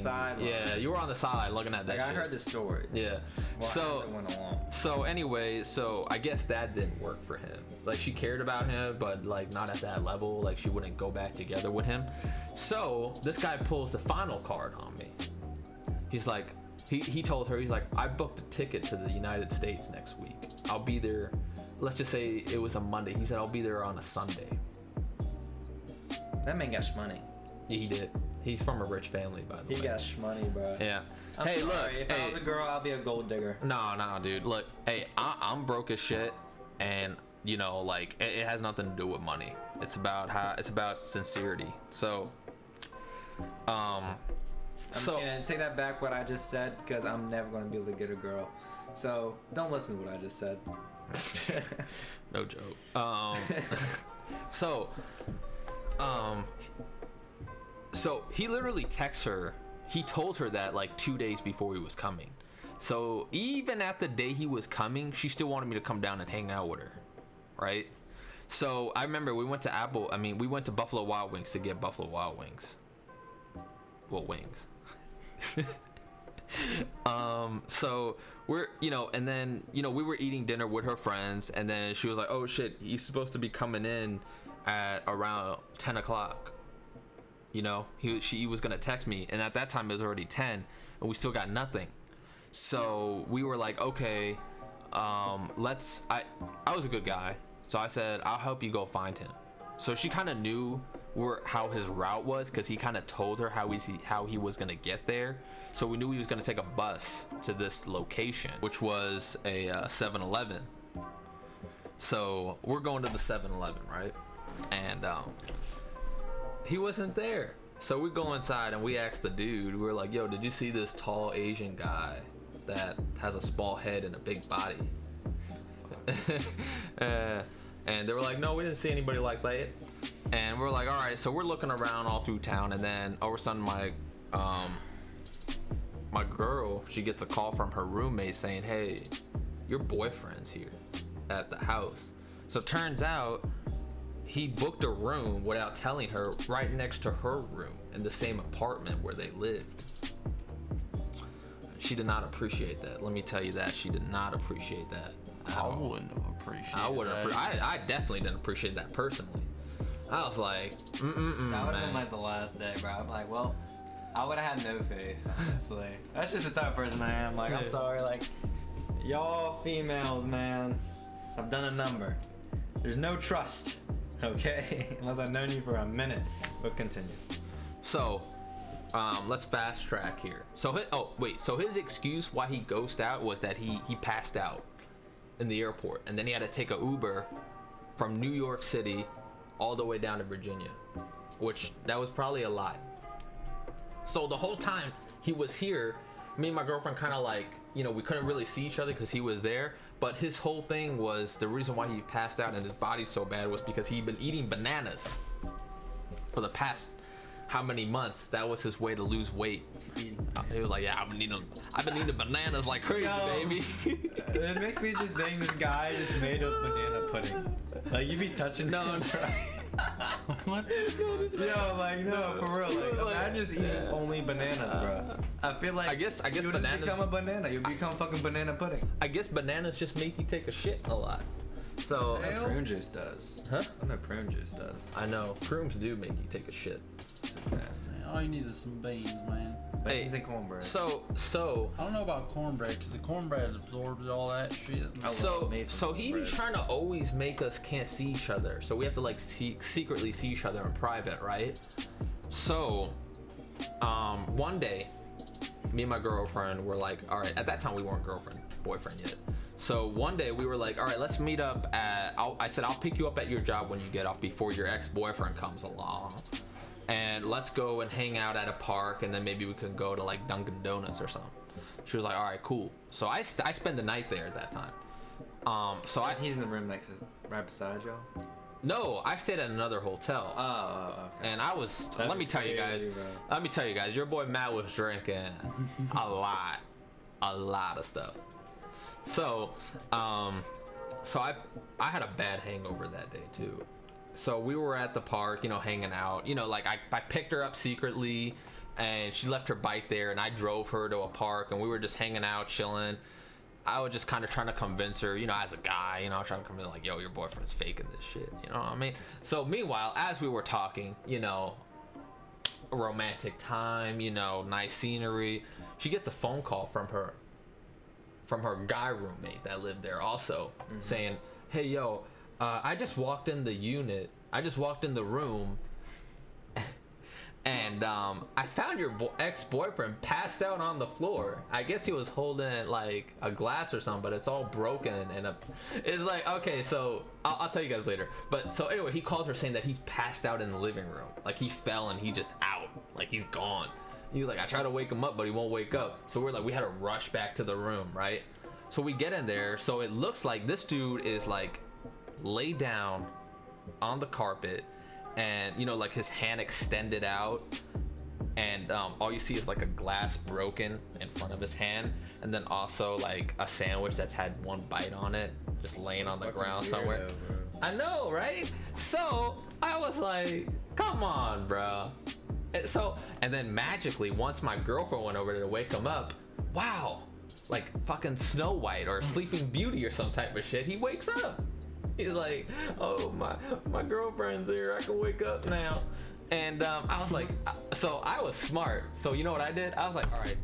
On the yeah, you were on the side looking at that. I heard the story. Yeah. As it went along. So anyway, I guess that didn't work for him. Like, she cared about him, but like not at that level. Like, she wouldn't go back together with him. So this guy pulls the final card on me. He's like, he told her, he's like, I booked a ticket to the United States next week. I'll be there. Let's just say it was a Monday. He said, I'll be there on a Sunday. That man got shmoney. Yeah, he did. He's from a rich family, by the way. He got shmoney, bro. Yeah. I'm sorry. Look. If I was a girl, I'll be a gold digger. No, dude. Look, hey, I'm broke as shit, and you know, like it has nothing to do with money. It's about sincerity. So I'm gonna take that back what I just said, because I'm never gonna be able to get a girl. So don't listen to what I just said. No joke. So he literally texts her. He told her that like 2 days before he was coming. So even at the day he was coming, she still wanted me to come down and hang out with her, right? So I remember we went to Buffalo Wild Wings to get Buffalo Wild Wings. Well, wings. So we're, you know, and then, you know, we were eating dinner with her friends, and then she was like, oh shit, he's supposed to be coming in at around 10 o'clock. You know, she was gonna text me, and at that time it was already 10, and we still got nothing. So we were like, okay, I was a good guy, so I said, I'll help you go find him. So she kind of knew how his route was, because he kind of told her how he was gonna get there. So we knew he was gonna take a bus to this location, which was a 7-Eleven. So we're going to the 7-Eleven, right? And he wasn't there. So we go inside and we ask the dude, we're like, yo, did you see this tall Asian guy that has a small head and a big body? And they were like, no, we didn't see anybody like that. And we're like, all right. So we're looking around all through town, and then all of a sudden my girl, she gets a call from her roommate saying, hey, your boyfriend's here at the house. So turns out he booked a room without telling her right next to her room in the same apartment where they lived. She did not appreciate that. Let me tell you that. She did not appreciate that. I wouldn't have appreciated I definitely didn't appreciate that personally. I was like, That would have been like the last day, bro. I'm like, well, I would have had no faith, honestly. That's just the type of person I am. Like, I'm sorry, like, y'all females, man, I've done a number. There's no trust, okay? Unless I've known you for a minute. But continue. So, let's fast track here. So his excuse why he ghosted out was that he passed out in the airport, and then he had to take an Uber from New York City all the way down to Virginia, which that was probably a lie. So the whole time he was here, me and my girlfriend kind of like, you know, we couldn't really see each other because he was there, but his whole thing was the reason why he passed out and his body's so bad was because he'd been eating bananas for the past how many months. That was his way to lose weight. He was like, yeah, I've been eating bananas like crazy, baby. It makes me just think this guy just made a banana pudding. Like, you be touching What? Yo, like, no, for real. Like, imagine just eating only bananas, bro. I feel like I guess you'll bananas just become a banana. You'll become fucking banana pudding. I guess bananas just make you take a shit a lot. So I know prune juice does. Huh? I know prune juice does. I know prunes do make you take a shit. Man, all you need is some beans, man. Beans and cornbread. So I don't know about cornbread, because the cornbread absorbs all that shit. So he be trying to always make us can't see each other, so we have to like secretly see each other in private, right? So one day me and my girlfriend were like, all right, at that time we weren't boyfriend yet. So one day we were like, all right, let's meet up at, I said, I'll pick you up at your job when you get off before your ex-boyfriend comes along. And let's go and hang out at a park, and then maybe we could go to like Dunkin' Donuts or something. She was like, all right, cool. So I spent the night there at that time. He's in the room next to, right beside y'all? No, I stayed at another hotel. Oh, okay. And I was, let me tell you guys, your boy Matt was drinking a lot of stuff. So, I had a bad hangover that day too. So we were at the park, you know, hanging out, you know, like I picked her up secretly and she left her bike there and I drove her to a park and we were just hanging out, chilling. I was just kind of trying to convince her, you know, as a guy, you know, trying to convince her like, yo, your boyfriend's faking this shit. You know what I mean? So meanwhile, as we were talking, you know, a romantic time, you know, nice scenery, she gets a phone call from her guy roommate that lived there also, saying, hey, yo, I just walked in the room And I found your ex-boyfriend passed out on the floor. I guess he was holding like a glass or something, but it's all broken. And it's like, okay, so I'll tell you guys later. But so anyway, he calls her saying that he's passed out in the living room. Like he fell and he just out. Like he's gone. He's like, I tried to wake him up, but he won't wake up. So we're like, we had to rush back to the room, right? So we get in there. So it looks like this dude is like laid down on the carpet. And you know, like his hand extended out, and all you see is like a glass broken in front of his hand, and then also like a sandwich that's had one bite on it, just laying on the ground somewhere. I know, right? So I was like, come on, bro. And then magically, once my girlfriend went over there to wake him up, wow, like fucking Snow White or Sleeping Beauty or some type of shit, he wakes up. He's like, oh, my girlfriend's here. I can wake up now. And I was like, so I was smart. So you know what I did? I was like, all right.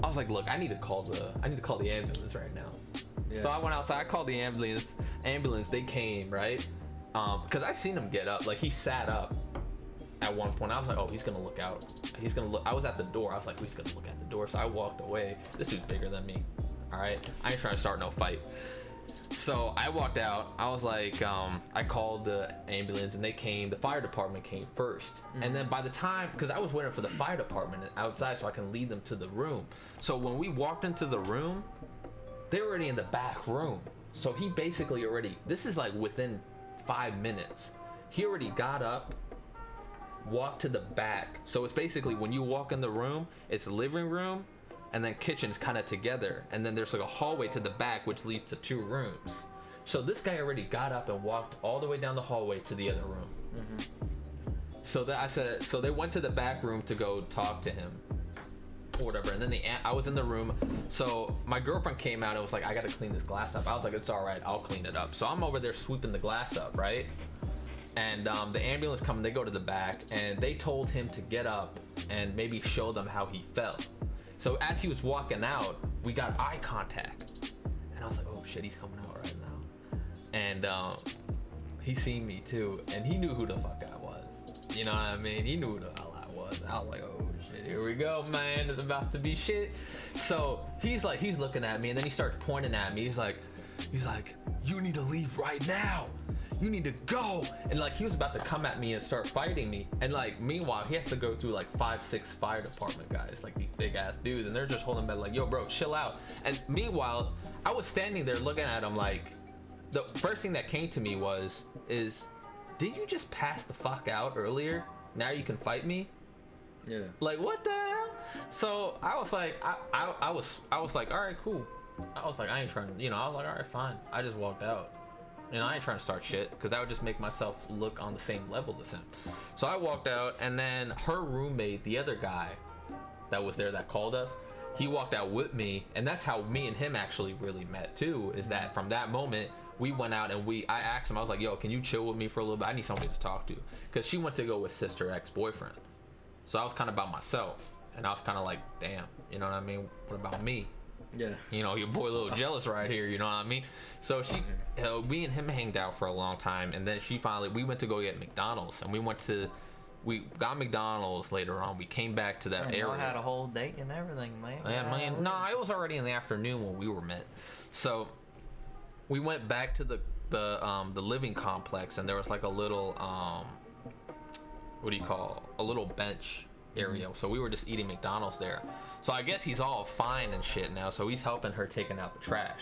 I was like, look, I need to call the ambulance right now. Yeah. So I went outside. I called the ambulance. They came, right? Because I seen him get up. Like he sat up at one point. I was like, oh, he's gonna look out. He's gonna look. I was at the door. I was like, he's gonna look at the door. So I walked away. This dude's bigger than me. All right. I ain't trying to start no fight. So I walked out. I was like, I called the ambulance and they came. The fire department came first. Mm-hmm. And then by the time, because I was waiting for the fire department outside so I can lead them to the room. So when we walked into the room, they were already in the back room. So he basically already, this is like within 5 minutes. He already got up, walked to the back. So it's basically when you walk in the room, it's the living room, and then kitchen's kind of together, and then there's like a hallway to the back which leads to 2 rooms. So this guy already got up and walked all the way down the hallway to the other room. Mm-hmm. So that I said, so they went to the back room to go talk to him or whatever, and then I was in the room. So my girlfriend came out and was like, I gotta clean this glass up. I was like, it's all right, I'll clean it up. So I'm over there sweeping the glass up, right? And the ambulance come, they go to the back, and they told him to get up and maybe show them how he felt. So as he was walking out, we got eye contact, and I was like, oh shit, he's coming out right now. And he seen me too, and he knew who the fuck I was. You know what I mean? He knew who the hell I was. I was like, oh shit, here we go, man, it's about to be shit. So he's looking at me, and then he starts pointing at me. He's like, you need to leave right now. You need to go. And like he was about to come at me and start fighting me, and like meanwhile he has to go through like 5-6 fire department guys, like these big ass dudes, and they're just holding him like, yo bro, chill out. And meanwhile I was standing there looking at him, like the first thing that came to me is did you just pass the fuck out earlier? Now you can fight me? Yeah. Like what the hell? So I was like, I was like, all right, cool. I was like, I ain't trying to, I was like, all right, fine. I just walked out. And I ain't trying to start shit, because that would just make myself look on the same level as him. So I walked out, and then her roommate, the other guy that was there that called us, he walked out with me, and that's how me and him actually really met too, is that from that moment, we went out and I asked him, I was like, yo, can you chill with me for a little bit? I need somebody to talk to. Because she went to go with sister ex-boyfriend. So I was kind of by myself, and I was kind of like, damn, you know what I mean? What about me? Yeah, your boy a little jealous right here, you know what I mean? So we and him hanged out for a long time, and then we went to go get McDonald's, and we got McDonald's later on. We came back to that area. Y'all had a whole date and everything, man. Yeah, man. No, it was already in the afternoon when we were met. So we went back to the living complex, and there was like a little a little bench area. So we were just eating McDonald's there. So I guess he's all fine and shit now. So he's helping her taking out the trash.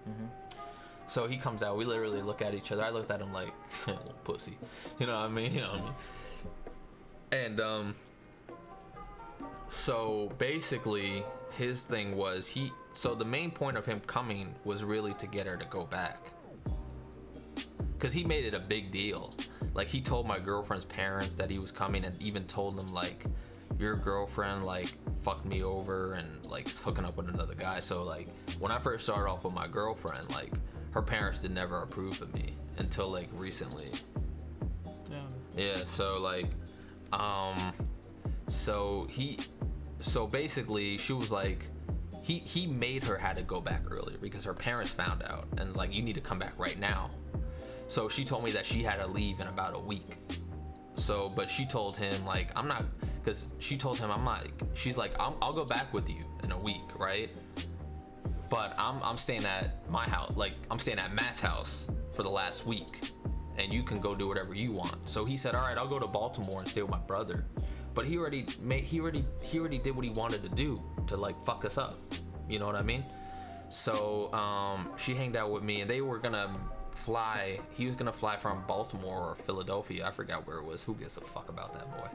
Mm-hmm. So he comes out. We literally look at each other. I looked at him like, little pussy. You know what I mean? And so basically his thing was so the main point of him coming was really to get her to go back. Because he made it a big deal. Like he told my girlfriend's parents that he was coming, and even told them like, your girlfriend like fucked me over and like is hooking up with another guy. So like when I first started off with my girlfriend, like her parents did never approve of me until like recently. Yeah. So like so basically she was like, he made her had to go back earlier because her parents found out and was like, you need to come back right now. So she told me that she had to leave in about a week. but she told him like, I'm not, because she told him I'm not. She's like, I'll go back with you in a week, right? But I'm staying at my house, like I'm staying at Matt's house for the last week, and you can go do whatever you want. So he said, all right, I'll go to Baltimore and stay with my brother. But he already did what he wanted to do to like fuck us up. You know what I mean? So she hanged out with me, and they were gonna fly. He was gonna fly from Baltimore or Philadelphia. I forgot where it was. Who gives a fuck about that boy?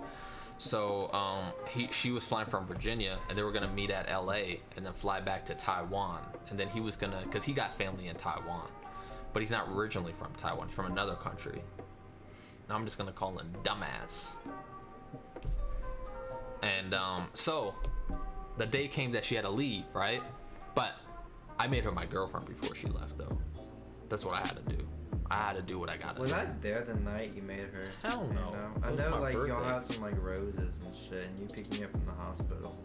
So she was flying from Virginia, and they were gonna meet at LA and then fly back to Taiwan. And then he was gonna, cause he got family in Taiwan, but he's not originally from Taiwan. He's from another country. And I'm just gonna call him dumbass. And so the day came that she had to leave, right? But I made her my girlfriend before she left, though. That's what I had to do. I had to do what I gotta do. Was I there the night you made her? Hell no. I It was know, my like, y'all birthday. had some, like, roses and shit, and you picked me up from the hospital.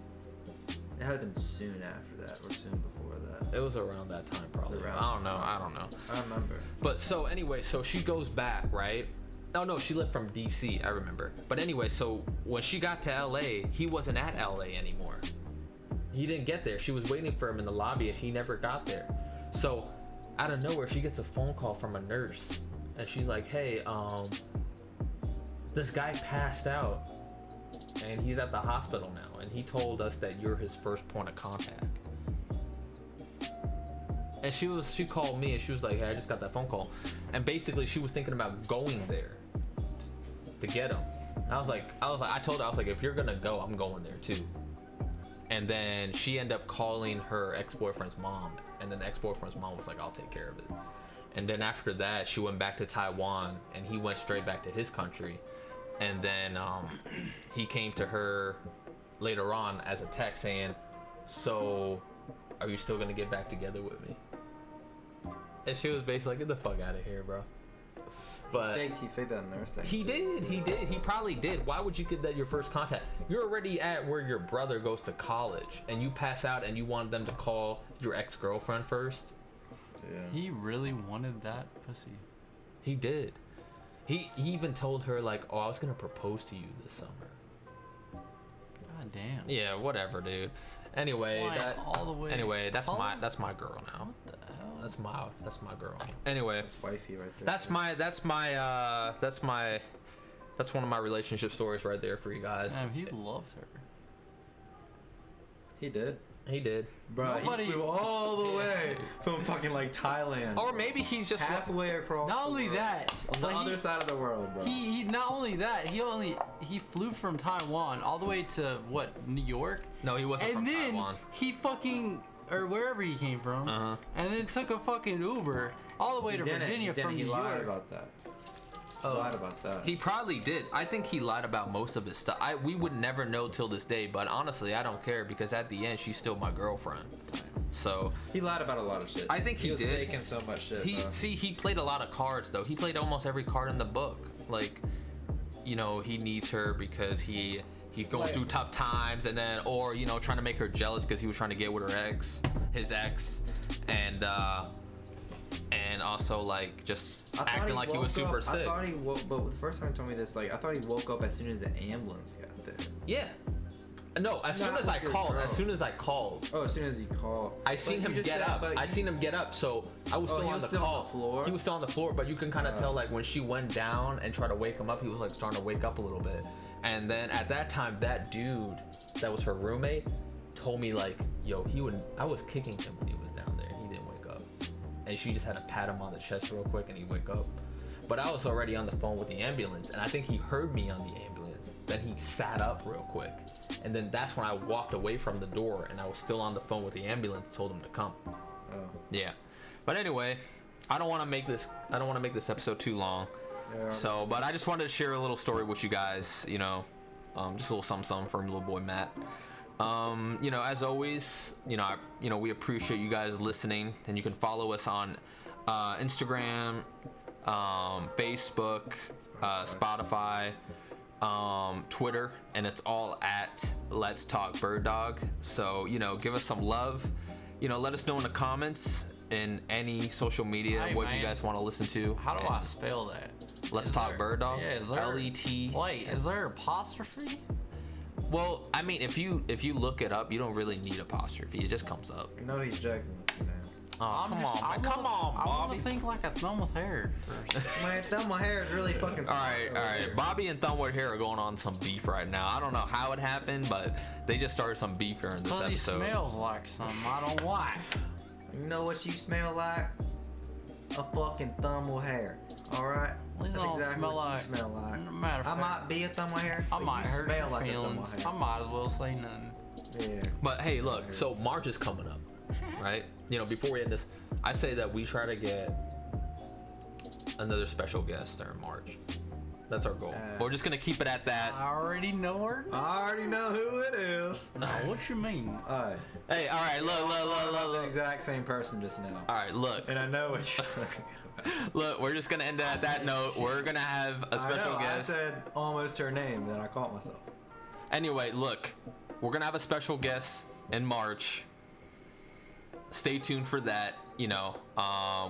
It had been soon after that, or soon before that. It was around that time, probably. around I don't know. that I time. don't know. I remember. But so anyway, so she goes back, right? Oh no, she left from DC. I remember. But anyway, so when she got to LA, he wasn't at LA anymore. He didn't get there. She was waiting for him in the lobby, and he never got there. So out of nowhere, she gets a phone call from a nurse, and she's like, "Hey, this guy passed out, and he's at the hospital now, and he told us that you're his first point of contact." And she called me, and she was like, "Hey, I just got that phone call," and basically she was thinking about going there to get him. And I told her, I was like, if you're gonna go, I'm going there too. And then she ended up calling her ex-boyfriend's mom, and then the ex-boyfriend's mom was like, I'll take care of it. And then after that, she went back to Taiwan, and he went straight back to his country. And then he came to her later on as a text saying, so are you still gonna get back together with me? And she was basically like, get the fuck out of here, bro. But He faked that nurse thing. he did. He probably did. Why would you get that your first contact? You're already at where your brother goes to college, and you pass out, and you want them to call your ex-girlfriend first? Yeah. He really wanted that pussy. He did. He even told her like, "Oh, I was gonna propose to you this summer." God damn. Yeah, whatever, dude. Anyway, Flying all the way. Anyway, that's All- my girl now. What the hell? That's my girl. Anyway, That's wifey right there. that's one of my relationship stories right there for you guys. Damn, he loved her. He did. He did. Bro, Nobody- he flew all the way from fucking like Thailand. Or maybe he's just halfway across. Not the only world. that, on the but other side of the world, bro. he not only that, he flew from Taiwan all the way to what, New York? No, he wasn't And from then Taiwan. he fucking, or wherever he came from, Uh-huh. and then took a fucking Uber all the way to Virginia from he New lied York. about that. Oh. Lied about that. He probably did. I think he lied about most of his stuff. We would never know till this day, but honestly, I don't care because at the end, she's still my girlfriend. So He lied about a lot of shit. I think he was did. faking so much shit. bro. he played a lot of cards though. He played almost every card in the book. Like, you know, he needs her because he's going Like- through tough times, and then or you know trying to make her jealous because he was trying to get with his ex, and also like just I thought acting like he was woke super up- sick. I thought he woke, but the first time he told me this, like I thought he woke up as soon as the ambulance got there. Yeah. No, as soon as I with your called, girl. as soon as I called, Oh, as soon as he called. I seen But him you just get said- up. but I you- seen him get up, so I was Oh, still he on was the still on call. the floor? He was still on the floor, but you can kind of tell like when she went down and tried to wake him up, he was like starting to wake up a little bit. And then at that time, that dude that was her roommate told me like, yo, I was kicking him when he was down there. He didn't wake up, and she just had to pat him on the chest real quick, and he wake up. But I was already on the phone with the ambulance, and I think he heard me on the ambulance. Then he sat up real quick, and then that's when I walked away from the door, and I was still on the phone with the ambulance. Told him to come. Oh. Yeah, but anyway, I don't want to make this episode too long. Yeah. So, but I just wanted to share a little story with you guys. You know, just a little something from little boy Matt. You know, as always, we appreciate you guys listening, and you can follow us on Instagram, Facebook, Spotify, Twitter, and it's all at Let's Talk Bird Dog. So, give us some love. Let us know in the comments in any social media Hey, what man. you guys want to listen to. How do And I spell that? Let's Talk Bird Dog. Yeah, is there LET. Wait, is there apostrophe? Well, I mean, if you look it up, you don't really need apostrophe. It just comes up. You know he's joking with you now. Oh, come on, man. Come on, I want Bobby. to think like a thumb with hair first. My thumb, my hair is really fucking. All right. Bobby and Thumbwood here are going on some beef right now. I don't know how it happened, but they just started some beef here in this Because he episode. smells like something I don't like. You know what you smell like? A fucking thumb with hair. All right. These That's don't exactly smell what like. you smell like. Matter of I fact, might be a thumb with hair. I but might you hurt smell your like a thumb feelings. with I hair. might as well say nothing. Yeah. But hey, look, so March is coming up, right? You know, before we end this, I say that we try to get another special guest during March. That's our goal. We're just gonna keep it at that. I already know her. I already know who it is. No, what you mean? Alright. Hey, all right, The look. exact same person just now. All right, look. And I know what you're talking about. Look, we're just gonna end it at that note. We're gonna have a special I know, guest. I said almost her name, then I caught myself. Anyway, look, we're gonna have a special guest in March. Stay tuned for that. You know,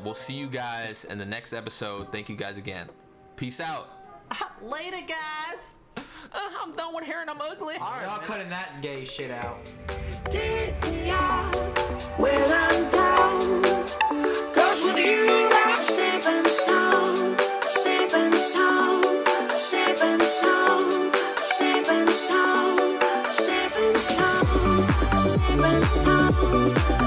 we'll see you guys in the next episode. Thank you guys again. Peace out. Later, guys. I'm done with hair and I'm ugly. Y'all cutting that gay shit out. Take me out when I'm down. 'Cause with you I'm safe and sound. Safe and sound. Safe and sound. Safe and sound. Safe and sound. Safe and sound.